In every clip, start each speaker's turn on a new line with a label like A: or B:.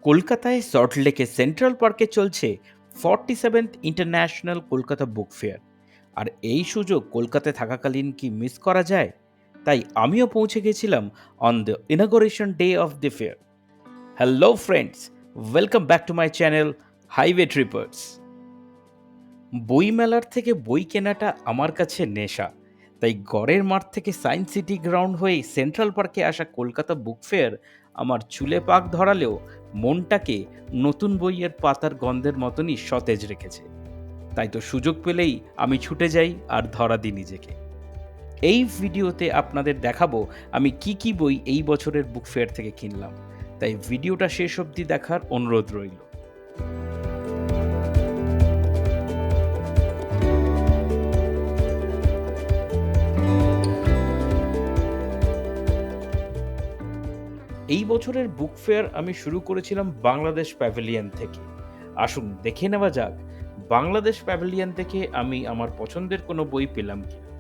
A: কলকাতায় সল্টলেকে সেন্ট্রাল পার্কে চলছে 47th international Kolkata book fair. আর এই সুযোগ কলকাতায় থাকাকালীন কি মিস করা যায়? তাই আমিও পৌঁছে গেছিলাম on the inauguration day of the fair. Hello friends, welcome back to my channel highway trippers. বইমেলার থেকে বই কেনাটা আমার কাছে নেশা। তাই গড়ের মাঠ থেকে সায়েন্স সিটি গ্রাউন্ড হয়ে সেন্ট্রাল পার্কে আসা কলকাতা বুক ফেয়ার আমার চুলে পাক ধরালেও মনটাকে নতুন বইয়ের পাতার গন্ধের মতনই সতেজ রেখেছে। তাই তো সুযোগ পেলেই আমি ছুটে যাই আর ধরা দিই নিজেকে। এই ভিডিওতে আপনাদের দেখাবো আমি কি কি বই এই বছরের বুক ফেয়ার থেকে কিনলাম। তাই ভিডিওটা শেষ অবধি দেখার অনুরোধ রইল। এই বছরের বুক ফেয়ার আমি শুরু করেছিলাম বাংলাদেশ প্যাভিলিয়ন থেকে। আসুন দেখে নেওয়া যাক বাংলাদেশ প্যাভিলিয়ন থেকে আমি আমার পছন্দের কোনো বই পেলাম কিনা।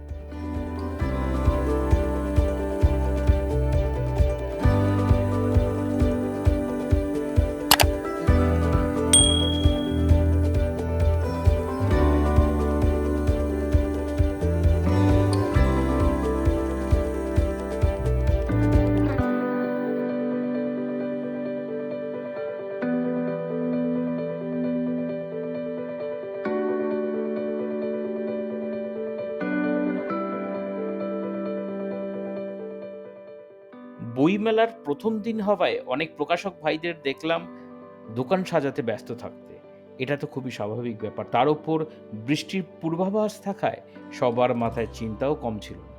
A: বইমেলার প্রথম দিন হওয়ায় অনেক প্রকাশক ভাইদের দেখলাম দোকান সাজাতে ব্যস্ত থাকতে। এটা তো খুবই স্বাভাবিক ব্যাপার। তার উপর বৃষ্টির পূর্বাভাস থাকায় সবার মাথায় চিন্তাও কম ছিল না।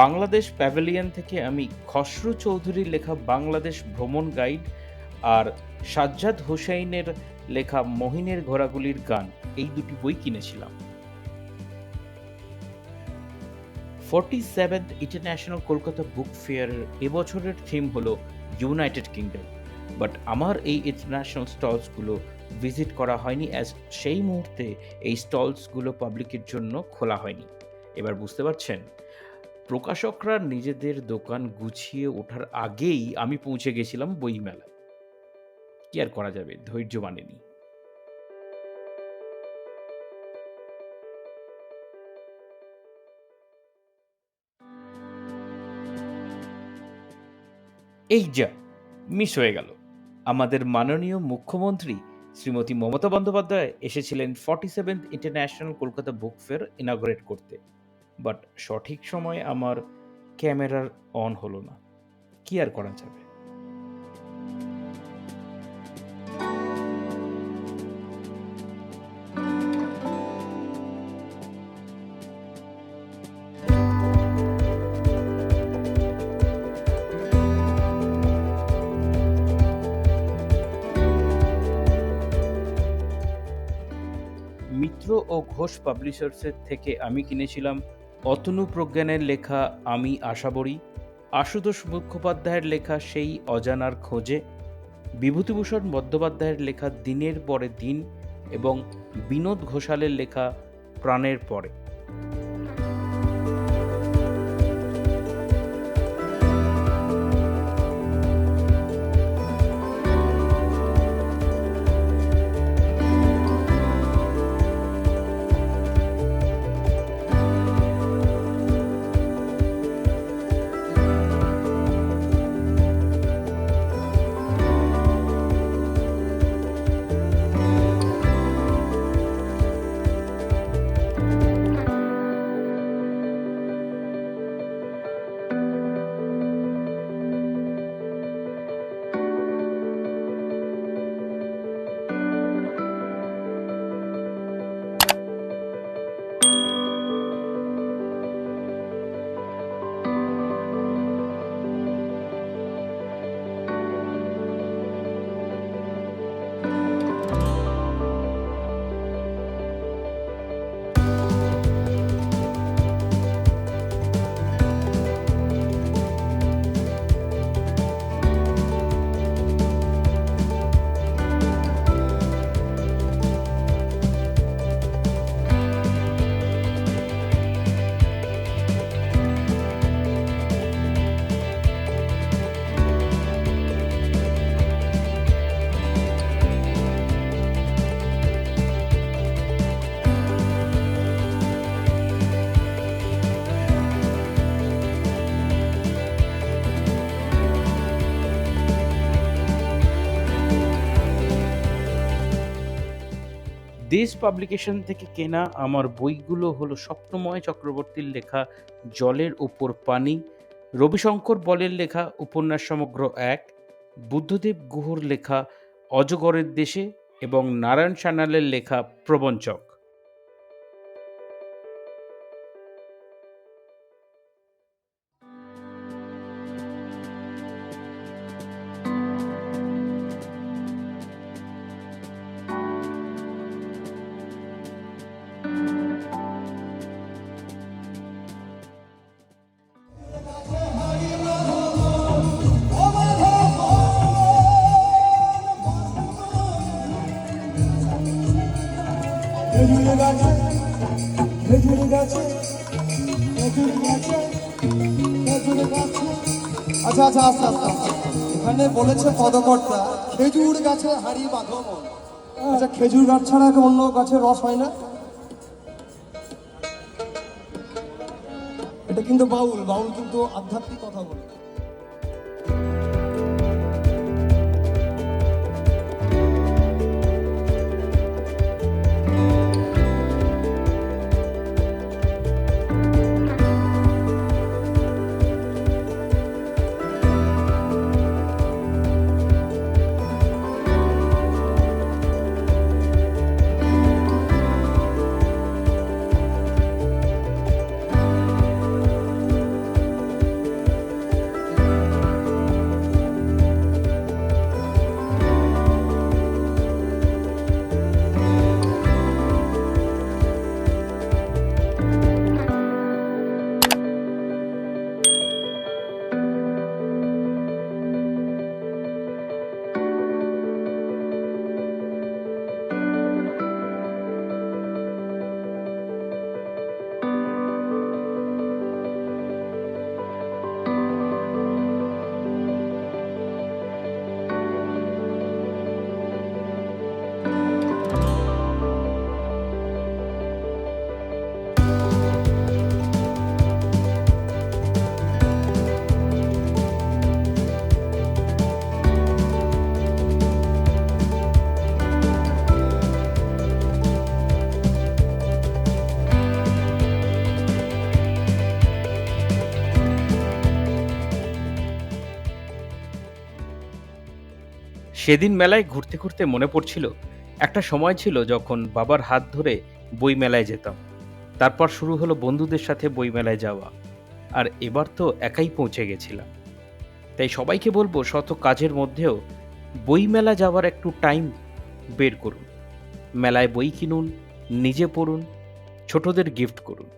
A: বাংলাদেশ প্যাভিলিয়ন থেকে আমি খসরু চৌধুরীর লেখা বাংলাদেশ ভ্রমণ গাইড আর সাজ্জাদ হোসাইনের লেখা মহিনের ঘোড়াগুলির গান, এই দুটি বই কিনেছিলাম। 47th international Kolkata book fair এবছরের থিম হলো ইউনাইটেড কিংডম। বাট আমার এই ইন্টারন্যাশনাল স্টলসগুলো ভিজিট করা হয়নি, অ্যাজ সেই মুহূর্তে এই স্টলসগুলো পাবলিকের জন্য খোলা হয়নি। এবার বুঝতে পারছেন, প্রকাশকরা নিজেদের দোকান গুছিয়ে ওঠার আগেই আমি পৌঁছে গেছিলাম বইমেলায়। কি আর করা যাবে, ধৈর্য মানেনি। এই যা, মিস হয়ে গেল। আমাদের মাননীয় মুখ্যমন্ত্রী শ্রীমতী মমতা বন্দ্যোপাধ্যায় এসেছিলেন 47th international Kolkata book fair inaugurate করতে। বাট সঠিক সময়ে আমার ক্যামেরার অন হলো না। কি আর করা যাবে। মিত্র ও ঘোষ পাবলিশার্সের থেকে আমি কিনেছিলাম অতনু প্রজ্ঞানের লেখা আমি আশাবরী, আশুতোষ মুখোপাধ্যায়ের লেখা সেই অজানার খোঁজে, বিভূতিভূষণ বন্দ্যোপাধ্যায়ের লেখা দিনের পরে দিন এবং বিনোদ ঘোষালের লেখা প্রাণের পরে। দেশ পাবলিকেশন থেকে কেনা আমার বইগুলো হলো স্বপ্নময় চক্রবর্তীর লেখা জলের ওপর পানি, রবিশঙ্কর বলের লেখা উপন্যাস সমগ্র ১, বুদ্ধদেব গুহর লেখা অজগরের দেশে এবং নারায়ণ সান্যালের লেখা প্রবঞ্চক।
B: খেজুর গাছে খেজুর গাছে খেজুর গাছে খেজুর গাছে। আচ্ছা আচ্ছা আস্তে আস্তে আস্তে। এখানে বলেছে পদকর্তা খেজুর গাছে হাড়ি বাঁধো মন। আচ্ছা, খেজুর গাছ ছাড়া অন্য গাছের রস হয় না? এটা কিন্তু বাউল, বাউল কিন্তু আধ্যাত্মিক কথা বলে।
A: সেদিন মেলায় ঘুরতে ঘুরতে মনে পড়ছিল একটা সময় ছিল যখন বাবার হাত ধরে বই মেলায় যেতাম। তারপর শুরু হলো বন্ধুদের সাথে বই মেলায় যাওয়া, আর এবার তো একাই পৌঁছে গেছিলাম। তাই সবাইকে বলবো শত কাজের মধ্যেও বই মেলা যাওয়ার একটু টাইম বের করুন। মেলায় বই কিনুন, নিজে পড়ুন, ছোটদের গিফট করুন।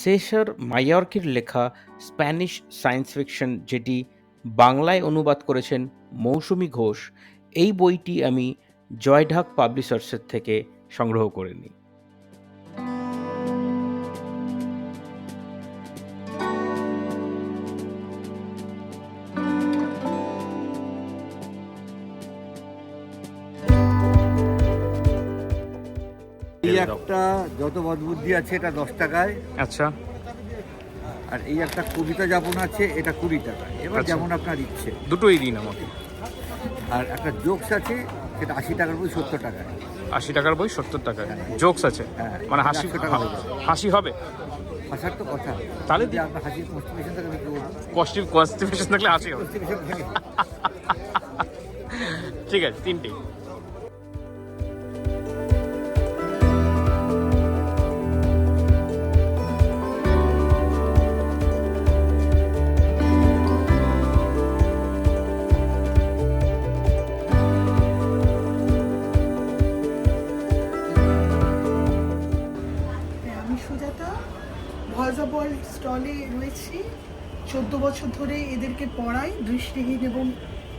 A: সেসার মাইয়র্কের লেখা স্প্যানিশ সায়েন্স ফিকশন, যেটি বাংলায় অনুবাদ করেছেন মৌসুমী ঘোষ, এই বইটি আমি জয়ঢাক পাবলিশার্সের থেকে সংগ্রহ করে নিই।
C: এই একটা যত বদবুদ্ধি আছে এটা 10 টাকায়,
A: আচ্ছা,
C: আর এই একটা কবিতা যাপন আছে এটা 20 টাকায়। এবার
A: আচ্ছা।
C: যেমন আপনার ইচ্ছে।
A: দুটোই দিন আমাকে।
C: আর একটা জোকস আছে সেটা 80 টাকার বই 70 টাকায়।
A: 80 টাকার বই 70 টাকায় জোকস আছে,
C: হ্যাঁ,
A: মানে হাসি
C: 100 টাকা হয়ে যাবে।
A: হাসি হবে।
C: হাসার তো কথা,
A: তাহলে
C: যদি আপনার হাসির কনস্টিপেশন থাকে আমি করবো।
A: কনস্টিপেশন থাকলে হাসি হবে। ঠিক আছে, তিনটে।
D: আমি সুজাতা, ভয়েস অফ ওয়ার্ল্ড স্টলে রয়েছি। 14 বছর ধরে এদেরকে পড়াই, দৃষ্টিহীন এবং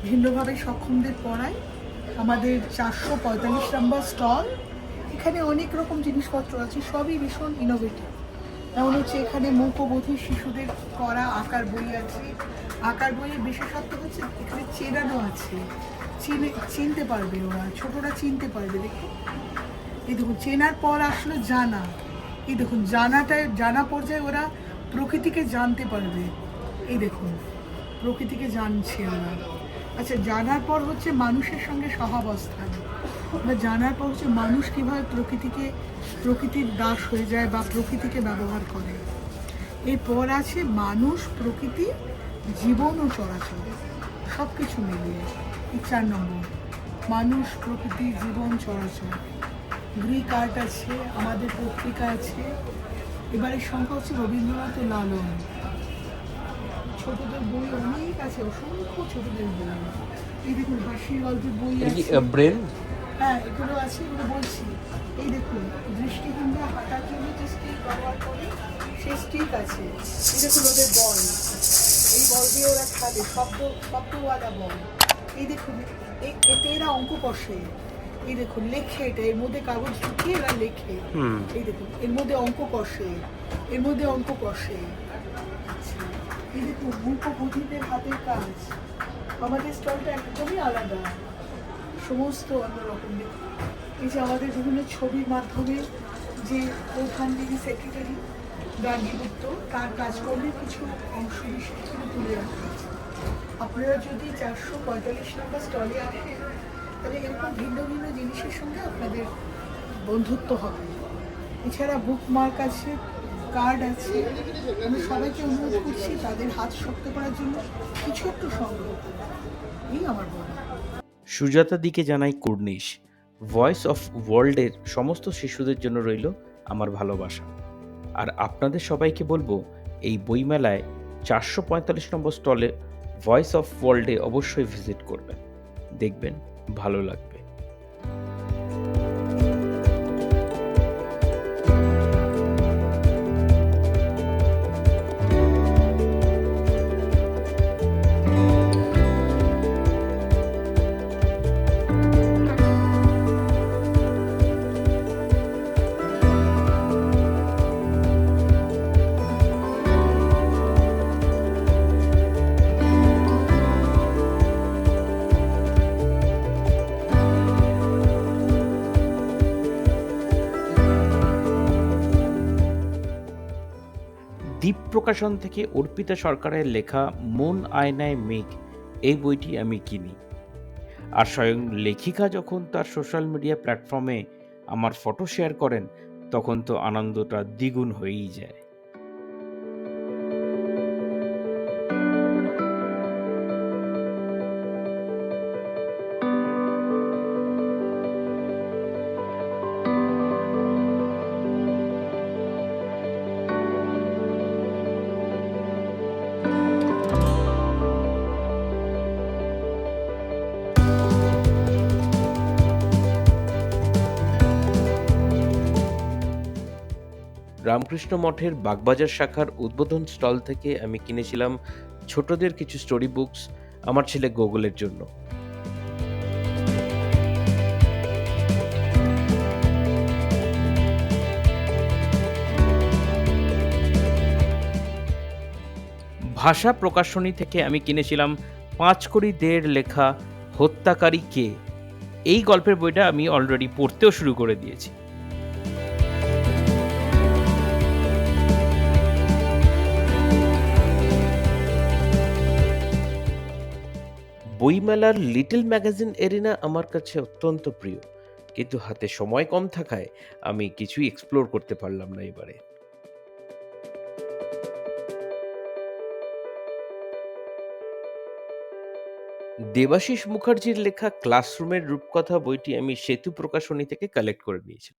D: ভিন্নভাবে সক্ষমদের পড়াই। আমাদের 445 নম্বর স্টল। এখানে অনেক রকম জিনিসপত্র আছে, সবই ভীষণ ইনোভেটিভ। যেমন হচ্ছে এখানে মূকবধির শিশুদের করা আঁকার বই আছে। আঁকার বইয়ের বিশেষত্ব হচ্ছে এখানে চেনানো আছে, চিনতে পারবে ওরা, ছোটরা চিনতে পারবে। দেখুন, এই দেখুন, চেনার পর আসলো জানা। এই দেখুন, জানা পর্যায়ে ওরা প্রকৃতিকে জানতে পারবে। এই দেখুন, প্রকৃতিকে জানছে ওরা। আচ্ছা, জানার পর হচ্ছে মানুষের সঙ্গে সহাবস্থান, বা জানার পর হচ্ছে মানুষ কীভাবে প্রকৃতির দাস হয়ে যায় বা প্রকৃতিকে ব্যবহার করে। এরপর আছে মানুষ, প্রকৃতি, জীবন ও চরাচর, সব কিছু মিলিয়ে। এই 4 নম্বর, মানুষ, প্রকৃতি, জীবন, চরাচর। গ্রিক আর্ট আছে, আমাদের পত্রিকা আছে। এবারের সংখ্যা হচ্ছে রবীন্দ্রনাথ ও লালন। ছোটদের বই অনেক আছে, অসংখ্য ছোটদের বই। এই দেখুন, হাসির গল্পের বই আছে।
A: ব্রেন
D: হ্যাঁ, এগুলো আছে, এগুলো বলছি। এই দেখুন, দৃষ্টিহীনরা হাঁটার জন্য যে স্টিক ব্যবহার করে, সেই স্টিক আছে। এই দেখুন ওদের বল, এই বল দিয়ে ওরা খেলে, শব্দওয়ালা বল। এই দেখুন, এতে এরা অঙ্ক কষে। এই দেখুন, লেখে, এটা এর মধ্যে কাগজ ঢুকিয়ে এরা লেখে। এই দেখুন, এর মধ্যে অঙ্ক কষে, এর মধ্যে অঙ্ক কষে। আচ্ছা, এই দেখুন, মূকবধিরদের হাতের কাজ। আমাদের স্টলটা একদমই আলাদা, সমস্ত অন্যরকম। এই যে আমাদের বিভিন্ন ছবির মাধ্যমে যে প্রধান যিনি সেক্রেটারি গান্ধী গুপ্ত, তার কাজকর্মের কিছু অংশ বিশেষ করে তুলে রাখা হয়েছে। আপনারা যদি 445 নম্বর স্টলে আসেন, তাহলে এরকম ভিন্ন ভিন্ন জিনিসের সঙ্গে আপনাদের বন্ধুত্ব হবে। এছাড়া বুকমার্ক আছে, কার্ড আছে। আমি সবাইকে অনুরোধ করছি তাদের হাত শক্ত করার জন্য কিছু একটু সংগ্রহ করুন। এই আমার বলা।
A: সুজাতা দিকে জানাই কুর্নিশ। ভয়েস অফ ওয়ার্ল্ডের সমস্ত শিশুদের জন্য রইল আমার ভালোবাসা। আর আপনাদের সবাইকে বলবো, এই বইমেলায় 445 নম্বর স্টলে ভয়েস অফ ওয়ার্ল্ডে অবশ্যই ভিজিট করবেন, দেখবেন ভালো লাগবে। দ্বীপ প্রকাশন থেকে অর্পিতা সরকারের লেখা মন আয়নায় মেঘ এই বইটি আমি কিনি। আর স্বয়ং লেখিকা যখন তার সোশ্যাল মিডিয়া প্ল্যাটফর্মে আমার ফটো শেয়ার করেন, তখন তো আনন্দটা দ্বিগুণ হয়েই যায়। রামকৃষ্ণ মঠের বাগবাজার শাখার উদ্বোধন স্টল থেকে আমি কিনেছিলাম ছোটদের কিছু স্টোরি বুকস আমার ছেলে গোগলের জন্য। ভাষা প্রকাশনী থেকে আমি কিনেছিলাম পাঁচকড়ি দের লেখা হত্যাকারী কে। এই গল্পের বইটা আমি অলরেডি পড়তেও শুরু করে দিয়েছি। বইমেলার লিটল ম্যাগাজিন এরিনা আমার কাছে অত্যন্ত প্রিয়, কিন্তু হাতে সময় কম থাকায় আমি কিছুই এক্সপ্লোর করতে পারলাম না এবারে। দেবাশিস মুখার্জির লেখা ক্লাসরুমের রূপকথা বইটি আমি সেতু প্রকাশনী থেকে কালেক্ট করে নিয়েছি।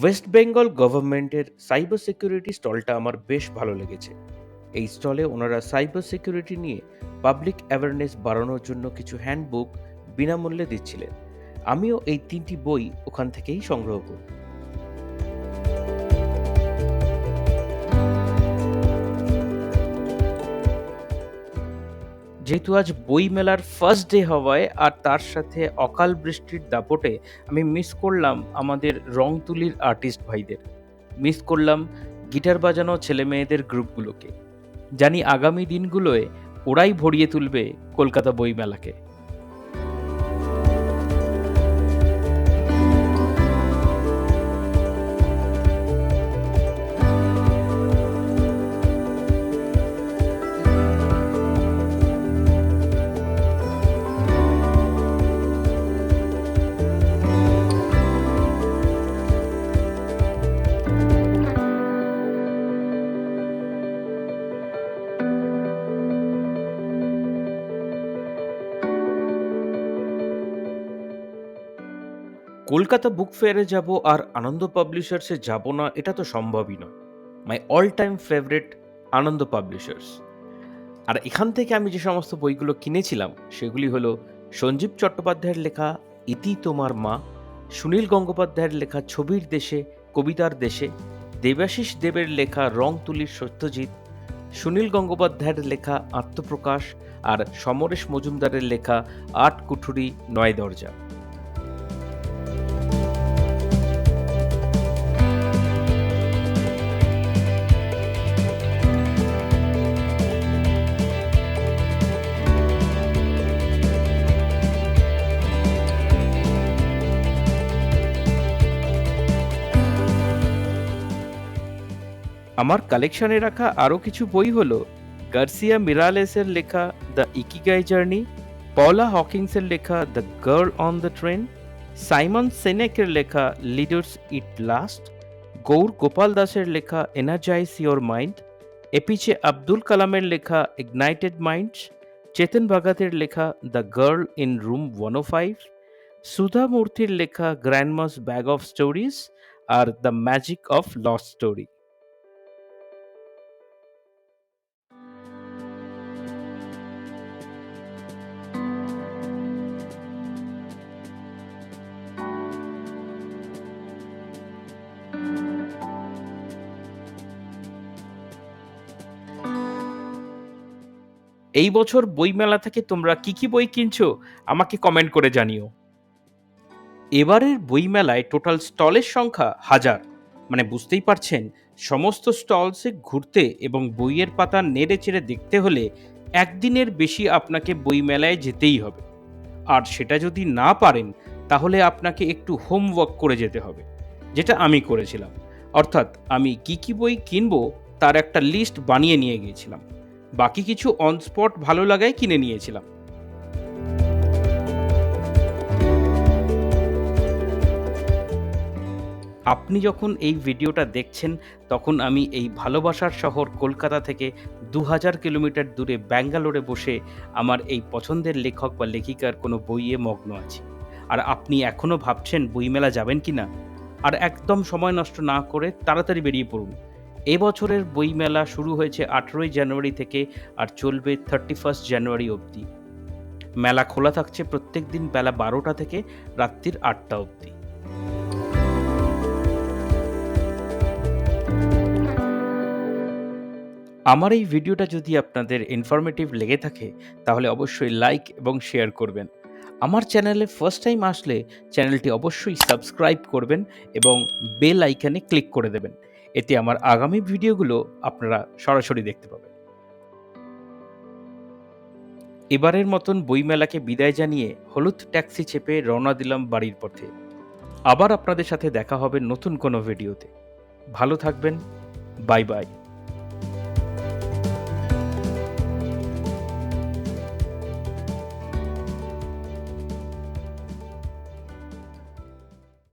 A: ওয়েস্ট বেঙ্গল গভর্নমেন্টের সাইবার সিকিউরিটি স্টলটা আমার বেশ ভালো লেগেছে। এই স্টলে ওনারা সাইবার সিকিউরিটি নিয়ে পাবলিক অ্যাওয়ারনেস বাড়ানোর জন্য কিছু হ্যান্ডবুক বিনামূল্যে দিচ্ছিলেন। আমিও এই 3টি বই ওখান থেকেই সংগ্রহ করি। যেহেতু আজ বই মেলার ফার্স্ট ডে হওয়ায় আর তার সাথে অকাল বৃষ্টির দাপটে আমি মিস করলাম আমাদের রং তুলির আর্টিস্ট ভাইদের, মিস করলাম গিটার বাজানো ছেলে মেয়েদের গ্রুপগুলোকে। জানি আগামী দিনগুলোয় ওরাই ভরিয়ে তুলবে কলকাতা বই মেলাকে। কলকাতা বুক ফেয়ারে যাব আর আনন্দ পাবলিশার্সে যাব না, এটা তো সম্ভবই নয়। My all time favourite Ananda publishers. আর এখান থেকে আমি যে সমস্ত বইগুলো কিনেছিলাম সেগুলি হলো সঞ্জীব চট্টোপাধ্যায়ের লেখা ইতি তোমার মা, সুনীল গঙ্গোপাধ্যায়ের লেখা ছবির দেশে কবিতার দেশে, দেবাশিস দেবের লেখা রং তুলির সত্যজিৎ, সুনীল গঙ্গোপাধ্যায়ের লেখা আত্মপ্রকাশ, আর সমরেশ মজুমদারের লেখা আট কুঠুরি নয় দরজা। আমার কালেকশনে রাখা আরও কিছু বই হলো গার্সিয়া মিরালেসের লেখা দ্য ইকিগাই জার্নি, পলা হকিংসের লেখা the girl on the train, Simon সেনেকের লেখা leaders eat last, Gour Gopal দাসের লেখা energize your mind, APJ Abdul কালামের লেখা ইগনাইটেড মাইন্ডস, চেতন ভগতের লেখা the girl in room 105, Sudha মূর্তির লেখা গ্র্যান্ডমাস ব্যাগ অফ স্টোরিজ আর the magic of lost story. এই বছর বইমেলা থেকে তোমরা কি কি বই কিনছো আমাকে কমেন্ট করে জানিও। এবারের বইমেলায় টোটাল স্টলের সংখ্যা 1000, মানে বুঝতেই পারছেন সমস্ত স্টলসে ঘুরতে এবং বইয়ের পাতা নেড়ে চেড়ে দেখতে হলে একদিনের বেশি আপনাকে বইমেলায় যেতেই হবে। আর সেটা যদি না পারেন তাহলে আপনাকে একটু হোমওয়ার্ক করে যেতে হবে, যেটা আমি করেছিলাম। অর্থাৎ আমি কি কি বই কিনবো তার একটা লিস্ট বানিয়ে নিয়ে গিয়েছিলাম, বাকি কিছু অন স্পট ভালো লাগায় কিনে নিয়েছিলাম। আপনি যখন এই ভিডিওটা দেখছেন তখন আমি এই ভালোবাসার শহর কলকাতা থেকে 2000 কিলোমিটার দূরে ব্যাঙ্গালোরে বসে আমার এই পছন্দের লেখক বা লেখিকার কোনো বইয়ে মগ্ন আছি। আর আপনি এখনও ভাবছেন বইমেলা যাবেন কি না? আর একদম সময় নষ্ট না করে তাড়াতাড়ি বেরিয়ে পড়ুন। এবছরের বইমেলা শুরু হয়েছে 18ই জানুয়ারি থেকে আর চলবে 31 জানুয়ারি অবধি। মেলা খোলা থাকছে প্রত্যেক দিন বেলা 12টা থেকে রাত্রির 8টা অবধি। আমার এই ভিডিওটা যদি আপনাদের ইনফরমেটিভ লেগে থাকে তাহলে অবশ্যই লাইক এবং শেয়ার করবেন। আমার চ্যানেলে ফার্স্ট টাইম আসলে চ্যানেলটি অবশ্যই সাবস্ক্রাইব করবেন এবং বেল আইকনে ক্লিক করে দেবেন। এতে আমার আগামী ভিডিওগুলো আপনারা সরাসরি দেখতে পাবেন। এবারের মতন বইমেলাকে বিদায় জানিয়ে হলুদ ট্যাক্সি চেপে রওনা দিলাম বাড়ির পথে। আবার আপনাদের সাথে দেখা হবে নতুন কোনো ভিডিওতে। ভালো থাকবেন। Bye bye.